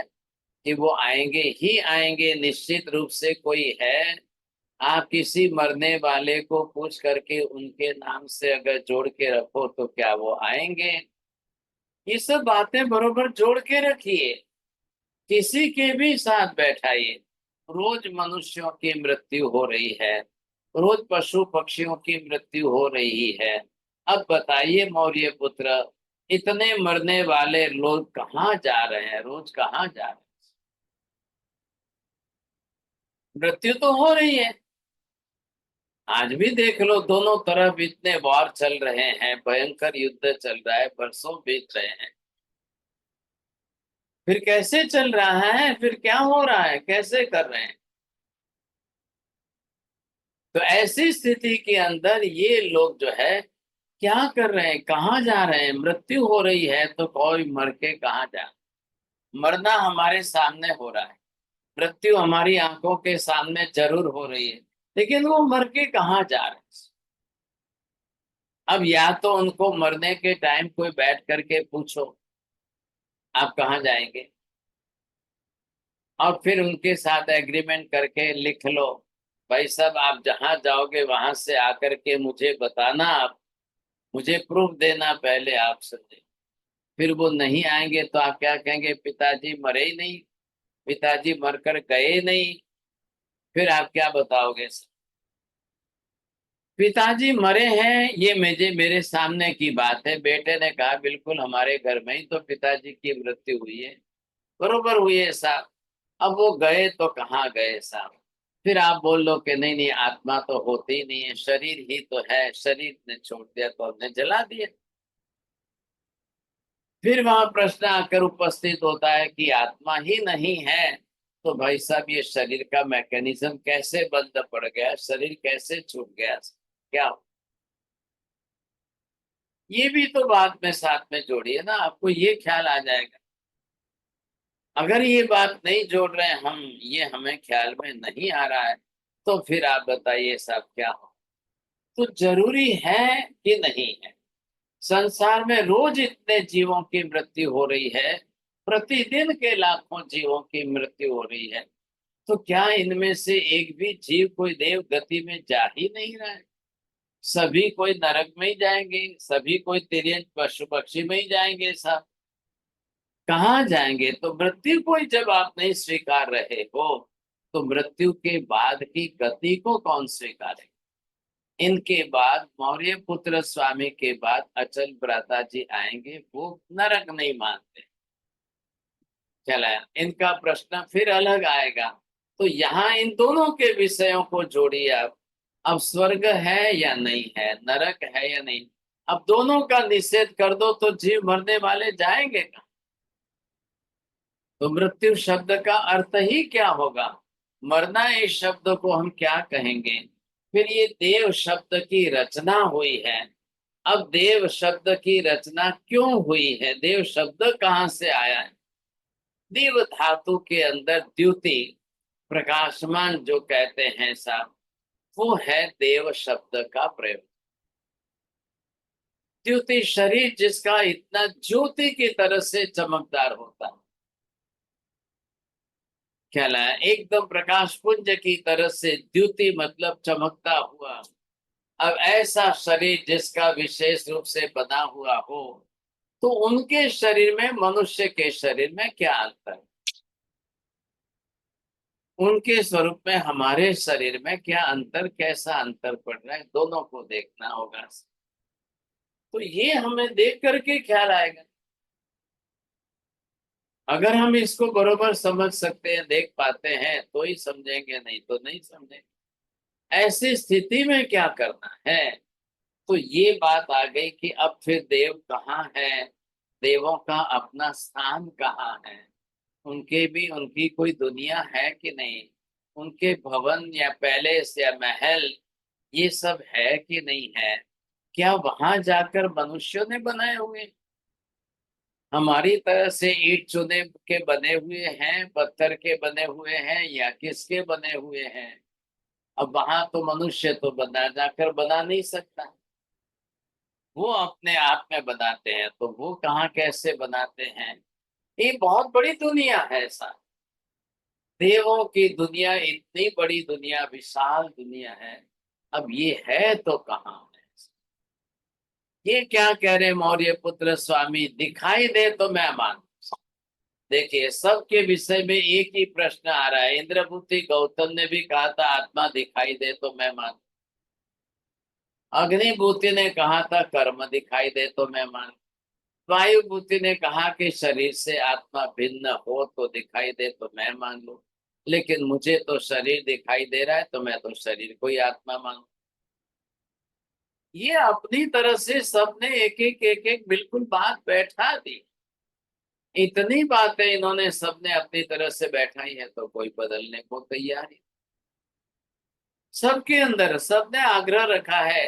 A: कि वो आएंगे ही आएंगे? निश्चित रूप से कोई है? आप किसी मरने वाले को पूछ करके उनके नाम से अगर जोड़ के रखो तो क्या वो आएंगे? ये सब बातें बरोबर जोड़ के रखिए, किसी के भी साथ बैठाइए। रोज मनुष्यों की मृत्यु हो रही है, रोज पशु पक्षियों की मृत्यु हो रही है। अब बताइए मौर्य पुत्र, इतने मरने वाले लोग कहाँ जा रहे हैं? रोज कहाँ जा रहे हैं? मृत्यु तो हो रही है। आज भी देख लो, दोनों तरफ इतने वॉर चल रहे हैं, भयंकर युद्ध चल रहा है, बरसों बीत रहे हैं। फिर कैसे चल रहा है? फिर क्या हो रहा है? कैसे कर रहे हैं? तो ऐसी स्थिति के अंदर ये लोग जो है क्या कर रहे हैं? कहाँ जा रहे हैं? मृत्यु हो रही है तो कोई मर के कहाँ जा? मरना हमारे सामने हो रहा है, मृत्यु हमारी आंखों के सामने जरूर हो रही है, लेकिन वो मर के कहाँ जा रहे हैं? अब या तो उनको मरने के टाइम कोई बैठ करके पूछो आप कहाँ जाएंगे, और फिर उनके साथ एग्रीमेंट करके लिख लो, भाई साहब आप जहां जाओगे वहां से आकर के मुझे बताना, आप मुझे प्रूफ देना पहले आप समझे। फिर वो नहीं आएंगे तो आप क्या कहेंगे? पिताजी मरे ही नहीं, पिताजी मरकर गए नहीं। फिर आप क्या बताओगे? पिताजी मरे हैं, ये मेरे सामने की बात है। बेटे ने कहा बिल्कुल हमारे घर में ही तो पिताजी की मृत्यु हुई है। बरोबर हुई है साहब। अब वो गए तो कहाँ गए साहब? फिर आप बोल लो कि नहीं नहीं, आत्मा तो होती ही नहीं है, शरीर ही तो है, शरीर ने छोड़ दिया तो हमने जला दिया। फिर वहां प्रश्न आकर उपस्थित होता है कि आत्मा ही नहीं है तो भाई साहब ये शरीर का मैकेनिज्म कैसे बंद पड़ गया, शरीर कैसे छूट गया, क्या? ये भी तो बात में साथ में जोड़िए ना, आपको ये ख्याल आ जाएगा। अगर ये बात नहीं जोड़ रहे हैं हम, ये हमें ख्याल में नहीं आ रहा है, तो फिर आप बताइए साहब क्या हो? तो जरूरी है कि नहीं है? संसार में रोज इतने जीवों की मृत्यु हो रही है, प्रतिदिन के लाखों जीवों की मृत्यु हो रही है, तो क्या इनमें से एक भी जीव कोई देव गति में जा ही नहीं रहा है? सभी कोई नरक में ही जाएंगे, सभी कोई तिर्यंत पशु पक्षी में ही जाएंगे साहब। कहाँ जाएंगे? तो मृत्यु को ही जब आप नहीं स्वीकार रहे हो तो मृत्यु के बाद की गति को कौन स्वीकारे? इनके बाद मौर्य पुत्र स्वामी के बाद अचल भ्राता जी आएंगे, वो नरक नहीं मानते। चला, इनका प्रश्न फिर अलग आएगा। तो यहाँ इन दोनों के विषयों को जोड़िए आप। अब स्वर्ग है या नहीं है, नरक है या नहीं, अब दोनों का निषेध कर दो तो जीव मरने वाले जाएंगे कहाँ? तो मृत्यु शब्द का अर्थ ही क्या होगा? मरना इस शब्द को हम क्या कहेंगे? फिर ये देव शब्द की रचना हुई है। अब देव शब्द की रचना क्यों हुई है? देव शब्द कहाँ से आया है? देव धातु के अंदर द्युति, प्रकाशमान जो कहते हैं साहब, वो है देव शब्द का प्रयोग। द्युति शरीर जिसका इतना ज्योति की तरह से चमकदार होता है, कहलाया, एकदम प्रकाश पुंज की तरह से द्युति मतलब चमकता हुआ। अब ऐसा शरीर जिसका विशेष रूप से बना हुआ हो, तो उनके शरीर में मनुष्य के शरीर में क्या अंतर, उनके स्वरूप में हमारे शरीर में क्या अंतर, कैसा अंतर पड़ रहा है, दोनों को देखना होगा। तो ये हमें देख करके ख्याल आएगा। अगर हम इसको बरोबर समझ सकते हैं, देख पाते हैं, तो ही समझेंगे, नहीं तो नहीं समझेंगे। ऐसी स्थिति में क्या करना है, तो ये बात आ गई कि अब फिर देव कहाँ है, देवों का अपना स्थान कहाँ है, उनके भी उनकी कोई दुनिया है कि नहीं, उनके भवन या पैलेस या महल ये सब है कि नहीं है, क्या वहां जाकर मनुष्यों ने बनाए हुए, हमारी तरह से ईंट चूने के बने हुए हैं, पत्थर के बने हुए हैं, या किसके बने हुए हैं। अब वहां तो मनुष्य तो बना जाकर बना नहीं सकता, वो अपने आप में बनाते हैं, तो वो कहाँ कैसे बनाते हैं। ये बहुत बड़ी दुनिया है ऐसा, देवों की दुनिया, इतनी बड़ी दुनिया, विशाल दुनिया है। अब ये है तो कहाँ है। ये क्या कह रहे मौर्य पुत्र स्वामी, दिखाई दे तो मैं मान। देखिए, सबके विषय में एक ही प्रश्न आ रहा है। इंद्रभूति गौतम ने भी कहा था आत्मा दिखाई दे तो मैं मान, अग्निभूति ने कहा था कर्म दिखाई दे तो मैं मान, वायुभूति ने कहा कि शरीर से आत्मा भिन्न हो तो दिखाई दे तो मैं मान लूं, लेकिन मुझे तो शरीर दिखाई दे रहा है तो मैं तो शरीर को ही आत्मा मानूं। ये अपनी तरह से सबने एक एक बिल्कुल बात बैठा दी। इतनी बातें इन्होंने सबने अपनी तरह से बैठाई है, तो कोई बदलने को तैयार नहीं। सबके अंदर सबने आग्रह रखा है,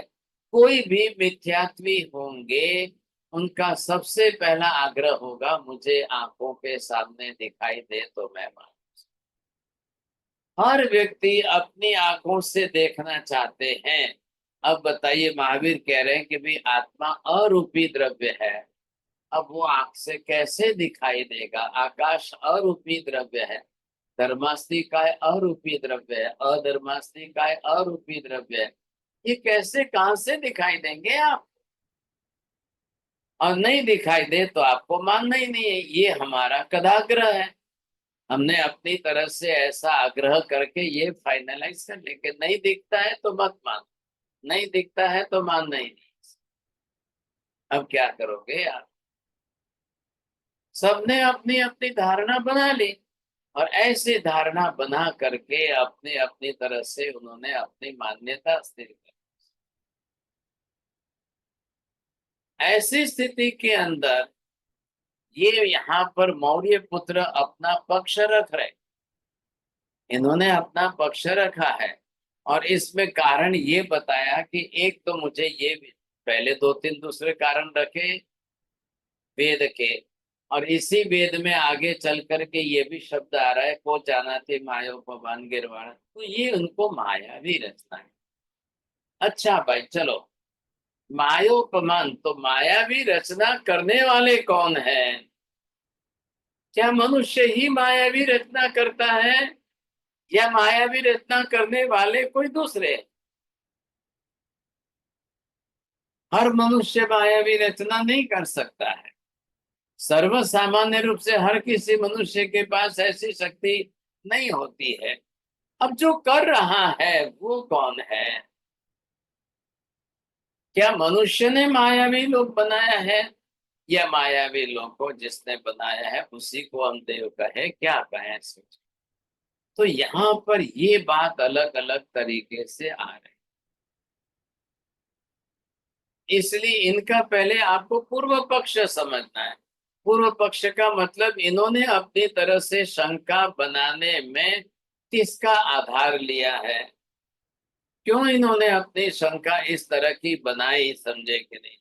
A: कोई भी मिथ्यात्वी होंगे, उनका सबसे पहला आग्रह होगा मुझे आंखों के सामने दिखाई दे तो मैं मानूं। हर व्यक्ति अपनी आंखों से देखना चाहते हैं। अब बताइए, महावीर कह रहे हैं कि भाई आत्मा अरूपी द्रव्य है, अब वो आंख से कैसे दिखाई देगा। आकाश अरूपी द्रव्य है, धर्मास्ती काय अरूपी द्रव्य है, अधर्मास्ती काय अरूपी द्रव्य है, ये कैसे कहां से दिखाई देंगे आप, और नहीं दिखाई दे तो आपको मानना ही नहीं है। ये हमारा कदाग्रह है, हमने अपनी तरफ से ऐसा आग्रह करके ये फाइनलाइज कर, लेकिन नहीं दिखता है तो मत मान, नहीं दिखता है तो मानना ही नहीं। अब क्या करोगे आप, सबने अपनी अपनी धारणा बना ली, और ऐसी धारणा बना करके अपने अपनी तरह से उन्होंने अपनी मान्यता स्थिर कर। ऐसी स्थिति के अंदर ये यहाँ पर मौर्य पुत्र अपना पक्ष रख रहे, इन्होंने अपना पक्ष रखा है, और इसमें कारण ये बताया कि एक तो मुझे ये, पहले दो तीन दूसरे कारण रखे वेद के, और इसी वेद में आगे चल करके ये भी शब्द आ रहा है को जाना थे मायोपमान गिरवाण, तो ये उनको मायावी रचना है। अच्छा भाई चलो, मायोपमान तो मायावी रचना करने वाले कौन है, क्या मनुष्य ही मायावी रचना करता है, या मायावी रचना करने वाले कोई दूसरे। हर मनुष्य मायावी रचना नहीं कर सकता है, सर्व सामान्य रूप से हर किसी मनुष्य के पास ऐसी शक्ति नहीं होती है। अब जो कर रहा है वो कौन है, क्या मनुष्य ने मायावी लोग बनाया है, या मायावी लोग को जिसने बनाया है उसी को हम देव कहे, क्या कहें सोच। तो यहाँ पर ये बात अलग अलग तरीके से आ रही, इसलिए इनका पहले आपको पूर्व पक्ष समझना है। पूर्व पक्ष का मतलब इन्होंने अपनी तरह से शंका बनाने में किसका आधार लिया है, क्यों इन्होंने अपनी शंका इस तरह की बनाई, समझे कि नहीं।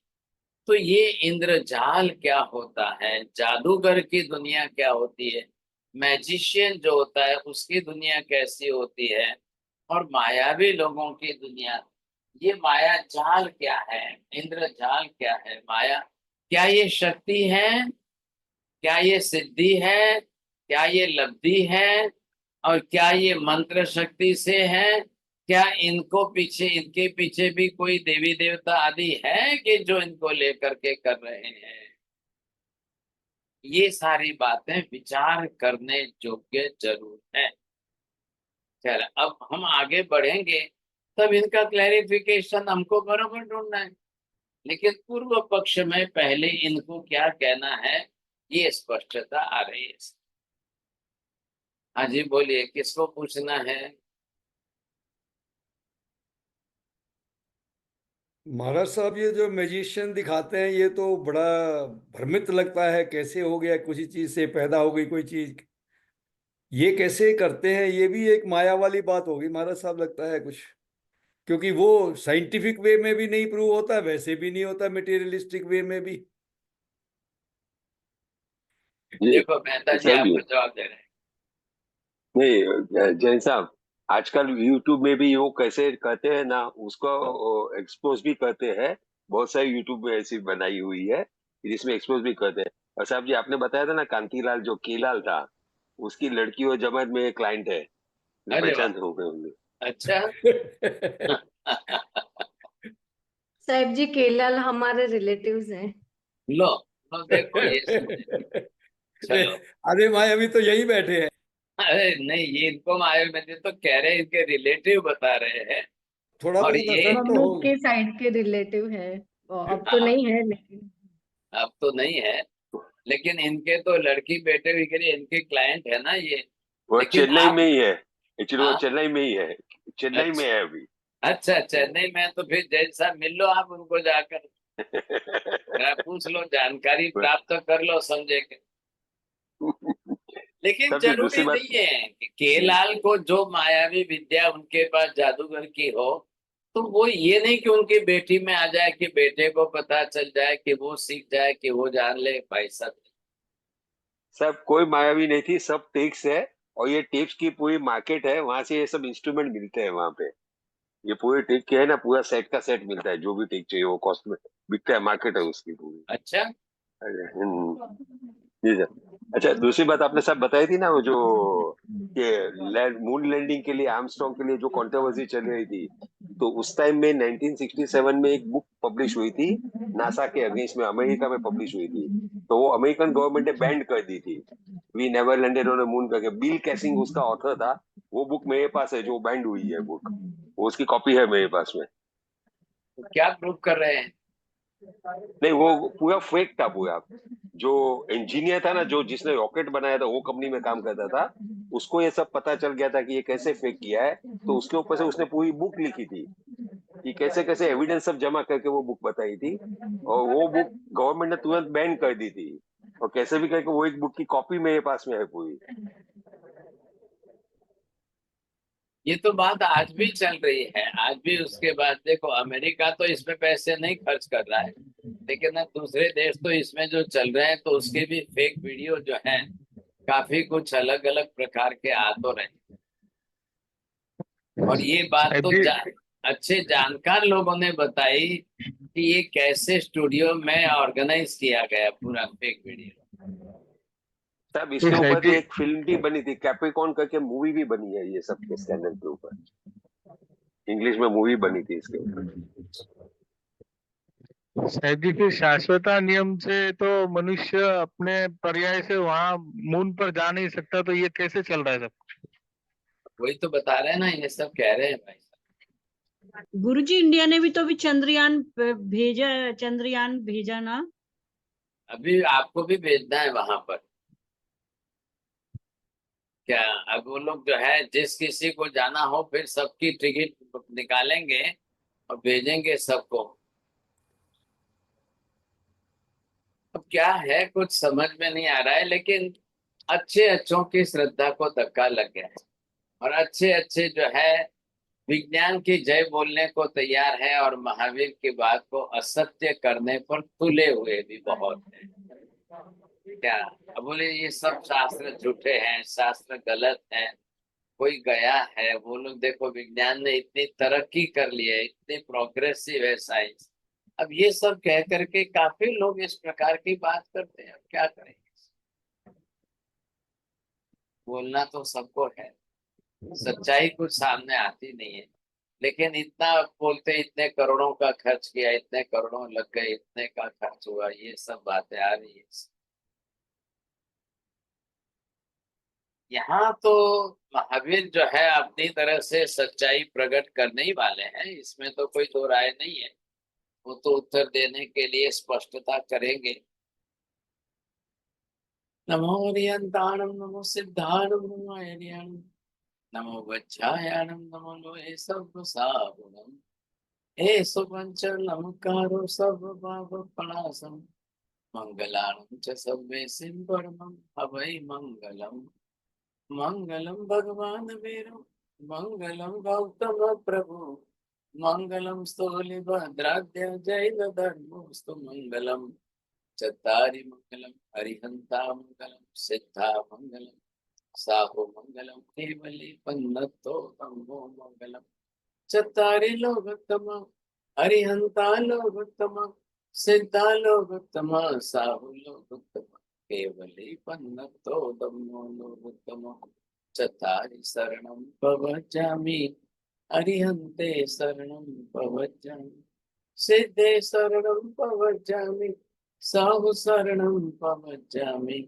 A: तो ये इंद्रजाल क्या होता है, जादूगर की दुनिया क्या होती है, मैजिशियन जो होता है उसकी दुनिया कैसी होती है, और मायावी लोगों की दुनिया, ये माया जाल क्या है, इंद्रजाल क्या है, माया क्या ये शक्ति है, क्या ये सिद्धि है, क्या ये लब्धि है, और क्या ये मंत्र शक्ति से है, क्या इनके पीछे भी कोई देवी देवता आदि है कि जो इनको लेकर के कर रहे हैं? ये सारी बातें विचार करने योग्य जरूर है। चल अब हम आगे बढ़ेंगे, तब इनका क्लैरिफिकेशन हमको बराबर ढूंढना है। लेकिन पूर्व पक्ष में पहले इनको क्या कहना है, ये स्पष्टता आ रही है। हाँ जी बोलिए, किसको पूछना है?
F: महाराज साहब, ये जो मैजिशियन दिखाते हैं ये तो बड़ा भ्रमित लगता है। कैसे हो गया, किसी चीज से पैदा हो गई कोई चीज, ये कैसे करते हैं? ये भी एक माया वाली बात होगी महाराज साहब, लगता है कुछ। क्योंकि वो साइंटिफिक वे में भी नहीं प्रूव होता, वैसे भी नहीं होता मटेरियलिस्टिक वे में भी।
B: जी
A: देखो मेहता जी
B: सर,
A: आपको जवाब दे रहे हैं।
B: नहीं जैन साहब, आजकल यूट्यूब में भी वो कैसे कहते हैं ना, उसको एक्सपोज भी करते हैं। बहुत सारी यूट्यूब में ऐसी बनाई हुई है जिसमें एक्सपोज भी करते हैं। और साहब जी, आपने बताया था ना कांतीलाल जो केलाल था, उसकी लड़की और जमात में क्लाइंट है, ने
A: अरे वाह,
B: पहचान हो गए होंगे।
A: अच्छा।
G: साहब जी, केलाल हमारे रिलेटिव्स हैं।
A: लो लो देखो ये समझे। चलो,
F: अरे भाई, अभी तो यही बैठे हैं।
A: अरे नहीं, ये इनको मालूम है, तो कह रहे हैं इनके रिलेटिव बता रहे हैं।
F: थोड़ा
A: और
F: बहुत
A: ये
F: असर तो
G: मम्मी
F: हो।
G: के साइड के रिलेटिव हैं। अब तो
A: हाँ,
G: नहीं है लेकिन।
A: अब तो नहीं है, लेकिन इनके तो लड़की बेटे वगैरह इनके क्लाइंट है ना ये।
B: वो
A: लेकिन
B: चेन्नई
A: आप,
B: में ही है। एक्चुअली वो
A: हाँ,
B: चेन्नई में ही है। चेन्नई में
A: अच्छा
B: है अभी।
A: अच्छा, चेन्नई में, तो फिर जैन साहब मिल लो आप उनको जाकर, जरा पूछ लो, जानकारी प्राप्त कर लो, समझेंगे। लेकिन
B: साहब जी
A: जरूरी
B: दूसरी बात।
A: नहीं है कि केलाल को जो मायावी विद्या उनके पास जादूगर की हो, तो वो ये नहीं कि उनकी बेटी में आ जाए, कि बेटे को पता चल जाए, कि वो सीख जाए, कि वो जान ले। भाई साहब,
B: सब कोई मायावी नहीं थी, सब टिप्स है। और ये टिप्स की पूरी मार्केट है, वहां से ये सब इंस्ट्रूमेंट मिलते हैं वहां पे। ये पूरे टिक के है ना, पूरा सेट का सेट मिलता है, जो भी टिक चाहिए वो कॉस्ट में बिकता है, मार्केट है उसकी पूरी।
A: अच्छा।
B: अरे, जी सर। अच्छा, दूसरी बात आपने सब बताई थी ना, वो जो कि मून लैंडिंग के लिए, आर्मस्ट्रॉन्ग के लिए जो कंट्रोवर्सी चल रही थी, तो उस टाइम में 1967 में एक बुक पब्लिश हुई थी नासा के अगेंस्ट में, अमेरिका में पब्लिश हुई थी। तो वो अमेरिकन गवर्नमेंट ने बैंड कर दी थी। We never landed on a moon करके, बिल कैसिंग उसका ऑथर था। वो बुक मेरे पास है, जो बैंड हुई है बुक, वो उसकी कॉपी है मेरे पास में।
A: तो क्या प्रूव कर रहे हैं?
B: नहीं, वो पूरा फेक था पूरा। जो इंजीनियर था ना, जो जिसने रॉकेट बनाया था, वो कंपनी में काम करता था। उसको ये सब पता चल गया था कि ये कैसे फेक किया है। तो उसके ऊपर से उसने पूरी बुक लिखी थी कि कैसे कैसे एविडेंस सब जमा करके वो बुक बताई थी। और वो बुक गवर्नमेंट ने तुरंत बैन कर दी थी। और कैसे भी करके वो एक बुक की कॉपी मेरे पास में है पूरी।
A: ये तो बात आज भी चल रही है, आज भी। उसके बाद देखो, अमेरिका तो इसमें पैसे नहीं खर्च कर रहा है, लेकिन अब दूसरे देश तो इसमें जो चल रहे हैं, तो उसके भी फेक वीडियो जो है, काफी कुछ अलग अलग प्रकार के आ तो रहे हैं। और ये बात तो अच्छे जानकार लोगों ने बताई कि ये कैसे स्टूडियो में ऑर्गेनाइज किया गया पूरा फेक वीडियो।
B: तब इसके ऊपर तो एक फिल्म भी बनी थी, कैप्रिकॉन करके मूवी भी बनी है ये सब के स्कैंडल के ऊपर। इंग्लिश में मूवी बनी थी इसके ऊपर।
H: शायद जी, फिर शाश्वता नियम से तो मनुष्य अपने पर्याय से वहां मून पर जा नहीं सकता, तो ये कैसे चल रहा है सब?
A: वही तो बता रहे हैं ना, ये सब कह रहे हैं भाई साहब।
C: गुरुजी, इंडिया ने भी तो अभी चंद्रयान भेजा ना।
A: अभी आपको भी भेजना है वहां पर क्या? अब वो लोग जो है, जिस किसी को जाना हो, फिर सबकी टिकट निकालेंगे और भेजेंगे सबको। अब क्या है, कुछ समझ में नहीं आ रहा है, लेकिन अच्छे अच्छों की श्रद्धा को धक्का लग गया है। और अच्छे अच्छे जो है, विज्ञान की जय बोलने को तैयार है, और महावीर की बात को असत्य करने पर तुले हुए भी बहुत है। क्या अब बोले ये सब शास्त्र झूठे हैं, शास्त्र गलत है, कोई गया है? वो लोग देखो, विज्ञान ने इतनी तरक्की कर ली है, इतनी प्रोग्रेसिव है साइंस। अब ये सब कह करके काफी लोग इस प्रकार की बात करते हैं। अब क्या करेंगे, बोलना तो सबको है। सच्चाई कुछ सामने आती नहीं है। लेकिन इतना बोलते इतने करोड़ों का खर्च किया, इतने करोड़ों लग गए, इतने का खर्च हुआ, ये सब बातें आ रही है। यहाँ तो महावीर जो है अपनी तरह से सच्चाई प्रकट करने ही वाले हैं, इसमें तो कोई दो राय नहीं है। वो तो उत्तर देने के लिए स्पष्टता करेंगे। नमो हरियंताणम, नमो सिद्धाणम, नमो हरियाणम, नमो वज्रायाणम, नमो लोहे सब साबुणम, हे सुपंच नमकारो सब पाप प्रणाशम, मंगलाणं च सर्वे परमं हवै मंगलम। मंगलम भगवान वीरो, मंगलम गौतम प्रभु, मंगलम स्थूलिभद्राद्य जैन धर्मोस्तु मंगलम। चत्तारि मंगलम हरिहंता मंगलम, सिद्धा मंगलम, साहो मंगलम, केवली पन्नतो तमो मंगलम। चत्तारि लोकोत्तम हरिहंता लोकोत्तम, सिद्धा लोकोत्तम, साहो लोकोत्तम, केवली पन्नतो तमो लोकोत्तम। चत्तारि शरणं प्रव्रजामि, अरिहन्ते शरणं प्रव्रजामि, सिद्धे शरणं प्रव्रजामि, साहु शरणं प्रव्रजामि,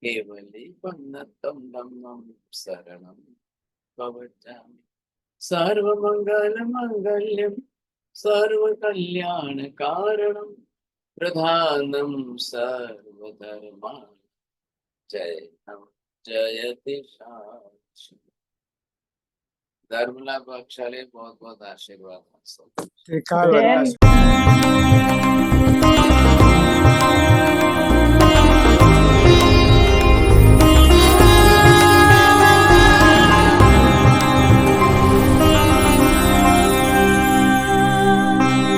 A: केवली पन्नतं धम्मं शरणं प्रव्रजामि। सर्वमंगल मांगल्यं सर्वकल्याण कारणं, प्रधानं सर्वधर्माणां जयं जयति शाश्वतम्। धर्मलाभ बख्शाले बहुत बहुत आशीर्वाद।
C: जय